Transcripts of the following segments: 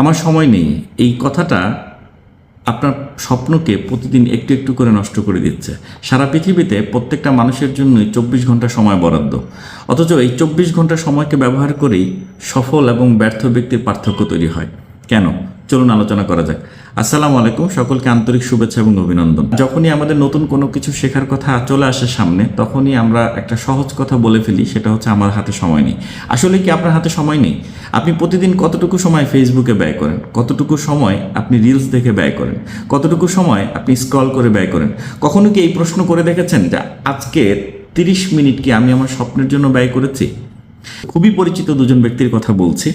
আমার সময় নেই, এই কথাটা আপনার স্বপ্নকে প্রতিদিন একটু একটু করে নষ্ট করে দিচ্ছে। সারা পৃথিবীতে প্রত্যেকটা মানুষের জন্যই 24 ঘন্টা সময় বরাদ্দ, অথচ এই 24 ঘন্টা সময়কে ব্যবহার করেই সফল এবং ব্যর্থ ব্যক্তির পার্থক্য তৈরি হয়। কেন? চলুন আলোচনা করা যাক। আসসালামু আলাইকুম, সকলকে আন্তরিক শুভেচ্ছা এবং অভিনন্দন। যখনই আমাদের নতুন কোনো কিছু শেখার কথা চলে আসে সামনে, তখনই আমরা একটা সহজ কথা বলে ফেলি, সেটা হচ্ছে আমার হাতে সময় নেই। আসলে কি আপনার হাতে সময় নেই? আপনি প্রতিদিন কতটুকু সময় ফেসবুকে ব্যয় করেন? কতটুকু সময় আপনি রিলস দেখে ব্যয় করেন? কতটুকু সময় আপনি স্ক্রল করে ব্যয় করেন? কখনো কি এই প্রশ্ন করে দেখেছেন যে আজকে 30 মিনিট কি আমি আমার স্বপ্নের জন্য ব্যয় করেছি? খুবই পরিচিত দুজন ব্যক্তির কথা বলছি।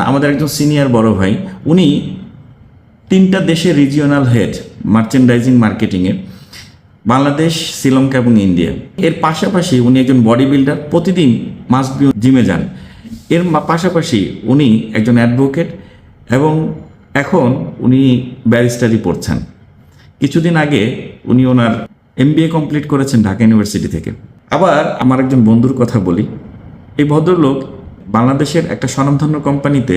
আমাদের একজন সিনিয়র বড় ভাই, উনি 3টা দেশের regional head merchandising মার্কেটিংয়ে, Bangladesh, Sri Lanka এবং ইন্ডিয়া। এর পাশাপাশি উনি একজন বডি বিল্ডার, প্রতিদিন মাস্ট বি জিমে যান। এর পাশাপাশি উনি একজন অ্যাডভোকেট এবং এখন উনি ব্যারিস্টারি পড়ছেন। কিছুদিন আগে উনি ওনার MBA কমপ্লিট করেছেন ঢাকা ইউনিভার্সিটি থেকে। আবার আমার একজন বন্ধুর কথা বলি, এই ভদ্রলোক বাংলাদেশের একটা স্বনামধন্য কোম্পানিতে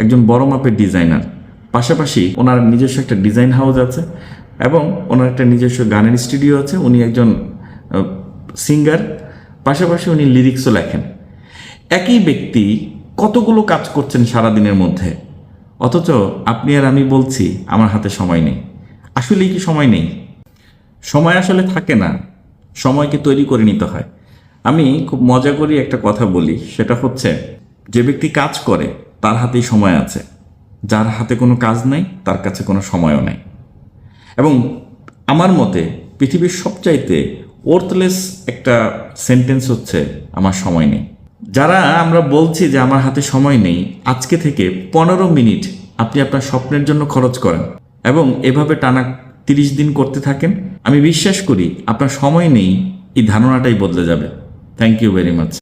একজন বড় মাপের ডিজাইনার, পাশাপাশি ওনার নিজস্ব একটা ডিজাইন হাউস আছে এবং ওনার একটা নিজস্ব গানের স্টুডিও আছে। উনি একজন সিঙ্গার, পাশাপাশি উনি লিরিক্সও লেখেন। একই ব্যক্তি কতগুলো কাজ করছেন সারাদিনের মধ্যে, অথচ আপনি আর আমি বলছি আমার হাতে সময় নেই। আসলেই কি সময় নেই? সময় আসলে থাকে না, সময়কে তৈরি করে নিতে হয়। আমি খুব মজা করি একটা কথা বলি, সেটা হচ্ছে যে ব্যক্তি কাজ করে তার হাতেই সময় আছে, যার হাতে কোনো কাজ নাই তার কাছে কোনো সময়ও নাই। এবং আমার মতে পৃথিবীর সবচাইতে ওর্থলেস একটা সেন্টেন্স হচ্ছে আমার সময় নেই। যারা আমরা বলছি যে আমার হাতে সময় নেই, আজকে থেকে 15 মিনিট আপনি আপনার স্বপ্নের জন্য খরচ করেন এবং এভাবে টানা 30 দিন করতে থাকেন, আমি বিশ্বাস করি আপনার সময় নেই এই ধারণাটাই বদলে যাবে। Thank you very much.